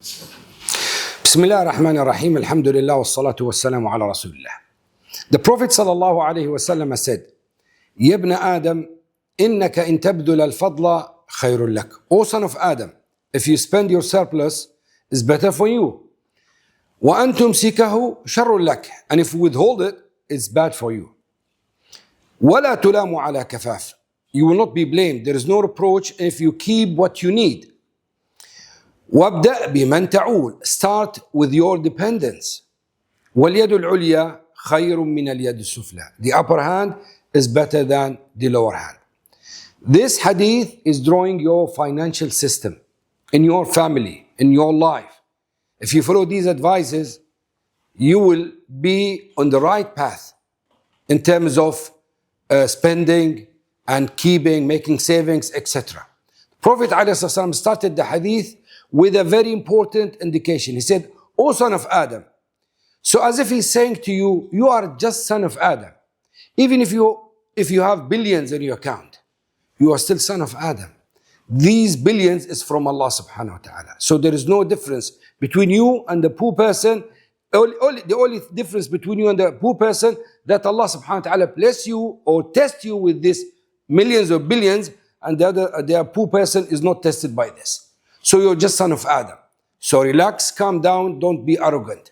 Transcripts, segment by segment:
Bismillah ar-Rahman ar-Rahim, alhamdulillah wa salatu wa salamu ala Rasulullah. The Prophet sallallahu alayhi wa sallam said, Ya ibn Adam, innaka in tabdul al-fadla khayrun lak. O son of Adam, if you spend your surplus, is better for you. Wa an tumsikahu sharrun lak. And if you withhold it, it's bad for you. Wala tulamu ala kafaf. You will not be blamed. There is no reproach if you keep what you need. وابدأ بمن تعول. Start with your dependence. واليد العليا خير من اليد السفلى. The upper hand is better than the lower hand. This hadith is drawing your financial system in your family, in your life. If you follow these advices, you will be on the right path in terms of spending and keeping, making savings, etc. Prophet ﷺ started the hadith with a very important indication. He said, O son of Adam. So as if he's saying to you, you are just son of Adam. Even if you have billions in your account, you are still son of Adam. These billions is from Allah subhanahu wa ta'ala. So there is no difference between you and the poor person. The only difference between you and the poor person that Allah subhanahu wa ta'ala bless you or test you with this millions or billions, and the poor person is not tested by this. So you're just son of Adam. So relax, calm down, don't be arrogant.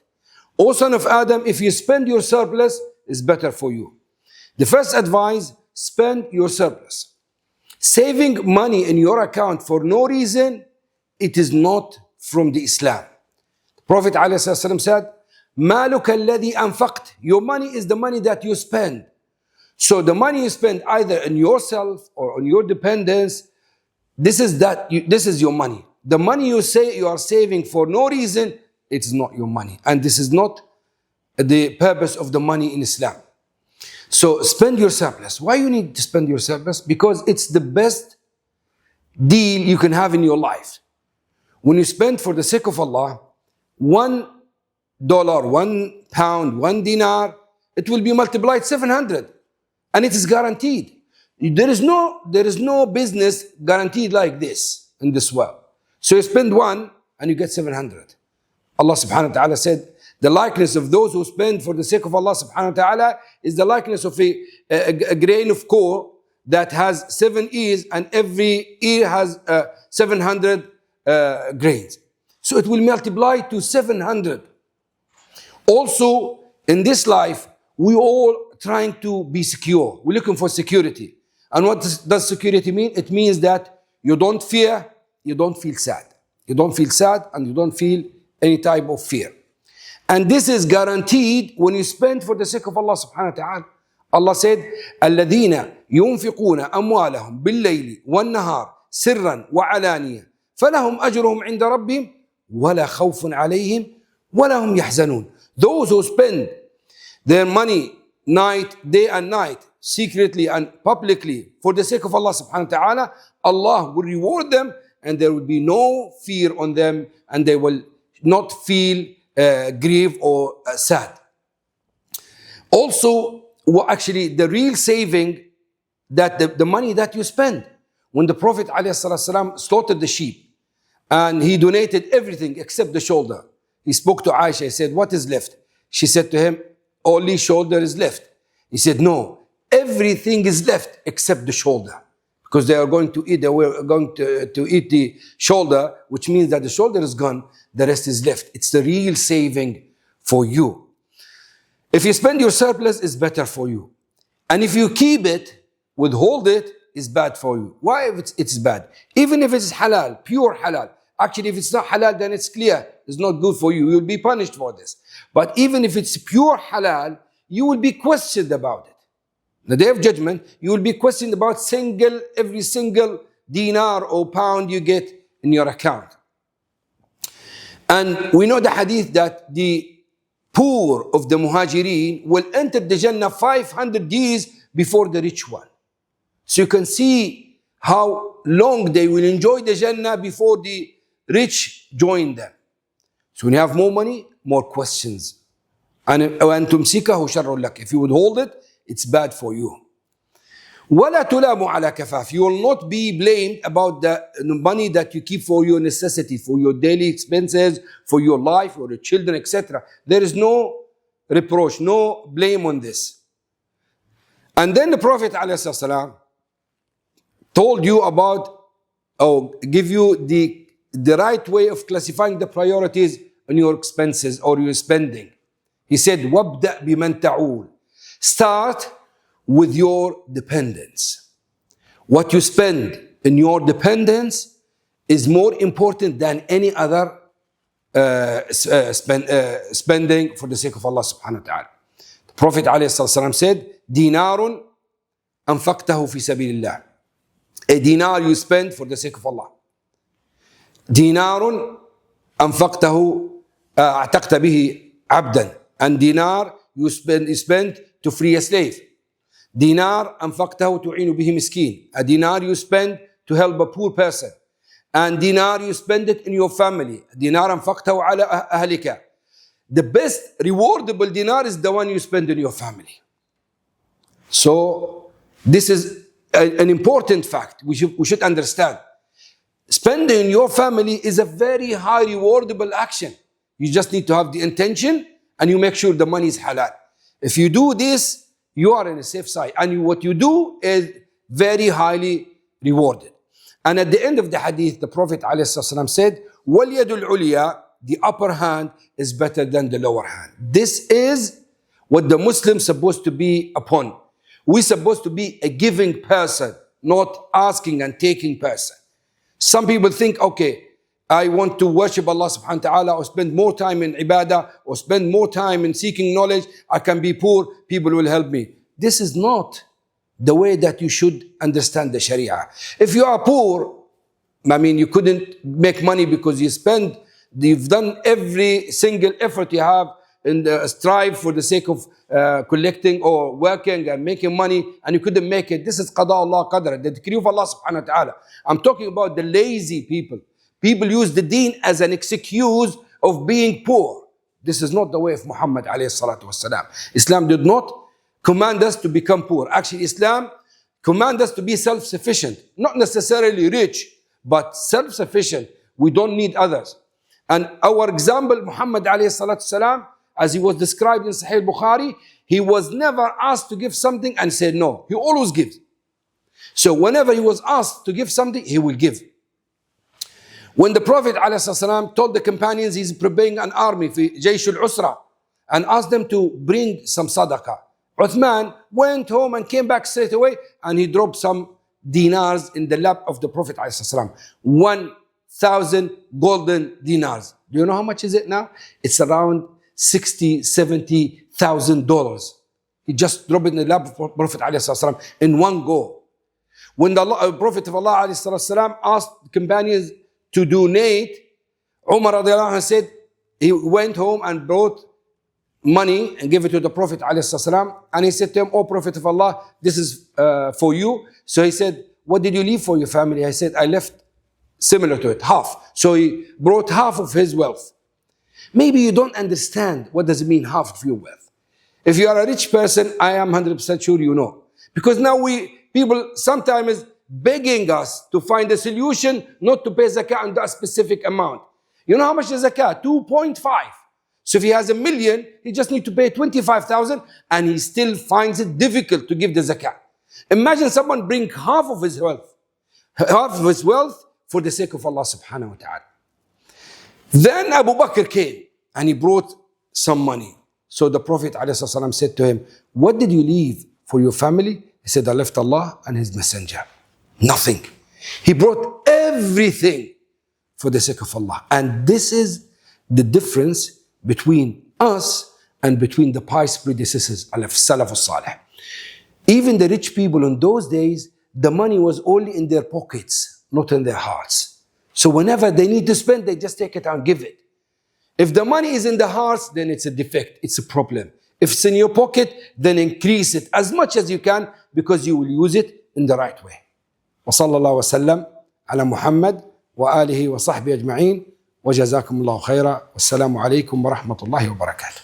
O son of Adam, if you spend your surplus, it's better for you. The first advice, spend your surplus. Saving money in your account for no reason, it is not from the Islam. The Prophet ﷺ said, مَالُكَ الَّذِي أَنفَقْتَ. Your money is the money that you spend. So the money you spend either on yourself or on your dependents, this is your money. The money you say you are saving for no reason, it's not your money. And this is not the purpose of the money in Islam. So spend your surplus. Why you need to spend your surplus? Because it's the best deal you can have in your life. When you spend for the sake of Allah, $1, £1, one dinar, it will be multiplied 700. And it is guaranteed. There is no business guaranteed like this in this world. So you spend one and you get 700. Allah subhanahu wa ta'ala said, the likeness of those who spend for the sake of Allah subhanahu wa ta'ala is the likeness of a grain of corn that has 7 ears, and every ear has 700 grains. So it will multiply to 700. Also, in this life, we all trying to be secure. We're looking for security. And what does security mean? It means that you don't fear, you don't feel sad. You don't feel sad and you don't feel any type of fear. And this is guaranteed when you spend for the sake of Allah subhanahu wa ta'ala. Allah said, الَّذِينَ يُنْفِقُونَ أَمْوَالَهُمْ بِاللَّيْلِ وَالنَّهَارِ سِرًّا وَعَلَانِيًا فَلَهُمْ أَجْرُهُمْ عِنْدَ رَبِّهِمْ وَلَا خَوْفٌ عَلَيْهِمْ وَلَا هُمْ يَحْزَنُونَ. Those who spend their money day and night, secretly and publicly, for the sake of Allah subhanahu wa ta'ala, Allah will reward them, and there will be no fear on them, and they will not feel grief or sad. Also, actually, the real saving, that the money that you spend. When the Prophet ﷺ slaughtered the sheep, and he donated everything except the shoulder, he spoke to Aisha. He said, what is left? She said to him, only shoulder is left. He said, no, everything is left except the shoulder. Because they were going to eat the shoulder, which means that the shoulder is gone, the rest is left. It's the real saving for you. If you spend your surplus, it's better for you. And if you keep it, withhold it, it's bad for you. Why it's bad? Even if it's halal, pure halal. Actually, if it's not halal, then it's clear. It's not good for you. You'll be punished for this. But even if it's pure halal, you will be questioned about it. The day of judgment, you will be questioned about every single dinar or pound you get in your account. And we know the hadith that the poor of the muhajirin will enter the Jannah 500 years before the rich one. So you can see how long they will enjoy the Jannah before the rich join them. So when you have more money, more questions. And if you withhold it, it's bad for you. وَلَا تُلَامُ عَلَى كَفَافٍ. You will not be blamed about the money that you keep for your necessity, for your daily expenses, for your life, for your children, etc. There is no reproach, no blame on this. And then the Prophet ﷺ told you about, give you the right way of classifying the priorities on your expenses or your spending. He said, وَابْدَأْ بِمَنْ تَعُولُ. Start with your dependents. What you spend in your dependents is more important than any other spending for the sake of Allah subhanahu wa ta'ala. The Prophet ﷺ said, دِينَارٌ أَنْفَقْتَهُ فِي سَبِيلِ اللَّهِ. A dinar you spend for the sake of Allah. دِينَارٌ أَنْفَقْتَهُ أَعْتَقْتَ بِهِ عَبْدًا. And dinar you spend to free a slave. Dinar أنفقته تعين به مسكين. A dinar you spend to help a poor person. And dinar you spend it in your family. Dinar أنفقته على أهلك. The best rewardable dinar is the one you spend in your family. So this is an important fact we should understand. Spending in your family is a very high rewardable action. You just need to have the intention and you make sure the money is halal. If you do this, you are in a safe side. And what you do is very highly rewarded. And at the end of the hadith, the Prophet ﷺ said, وَالْيَدُ الْعُلْيَا. The upper hand is better than the lower hand. This is what the Muslim is supposed to be upon. We're supposed to be a giving person, not asking and taking person. Some people think, okay, I want to worship Allah subhanahu wa ta'ala or spend more time in ibadah or spend more time in seeking knowledge. I can be poor, people will help me. This is not the way that you should understand the Sharia. If you are poor, you couldn't make money because you've done every single effort you have in the strive for the sake of collecting or working and making money and you couldn't make it. This is qada Allah qadar, the decree of Allah subhanahu wa ta'ala. I'm talking about the lazy people. People use the deen as an excuse of being poor. This is not the way of Muhammad alayhi salatu wasalam. Islam did not command us to become poor. Actually, Islam commands us to be self-sufficient. Not necessarily rich, but self-sufficient. We don't need others. And our example, Muhammad alayhi salatu wasalam, as he was described in Sahih Bukhari, he was never asked to give something and said no. He always gives. So whenever he was asked to give something, he will give. When the Prophet ﷺ told the companions he's preparing an army for Jaysh al-Usra and asked them to bring some sadaqah, Uthman went home and came back straight away and he dropped some dinars in the lap of the Prophet ﷺ. 1,000 golden dinars. Do you know how much is it now? It's around $60,000-$70,000. He just dropped it in the lap of the Prophet ﷺ in one go. When the Prophet of Allah ﷺ asked the companions to donate, Umar radiallahu anhu said he went home and brought money and gave it to the Prophet ﷺ, and he said to him, "O Prophet of Allah, this is for you." So he said, "What did you leave for your family?" I said, "I left similar to it, half." So he brought half of his wealth. Maybe you don't understand what does it mean half of your wealth. If you are a rich person, I am 100% sure you know. Because now people sometimes begging us to find a solution not to pay zakah on that specific amount. You know how much is zakah? 2.5. So if he has $1 million, he just needs to pay 25,000 and he still finds it difficult to give the zakah. Imagine someone bring half of his wealth for the sake of Allah subhanahu wa ta'ala. Then Abu Bakr came and he brought some money. So the Prophet ﷺ said to him, "What did you leave for your family?" He said, "I left Allah and His Messenger." Nothing. He brought everything for the sake of Allah. And this is the difference between us and between the pious predecessors, Salaf al-Salih. Even the rich people in those days, the money was only in their pockets, not in their hearts. So whenever they need to spend, they just take it and give it. If the money is in the hearts, then it's a defect, it's a problem. If it's in your pocket, then increase it as much as you can because you will use it in the right way. وصلى الله وسلم على محمد وآله وصحبه أجمعين وجزاكم الله خيرا والسلام عليكم ورحمة الله وبركاته.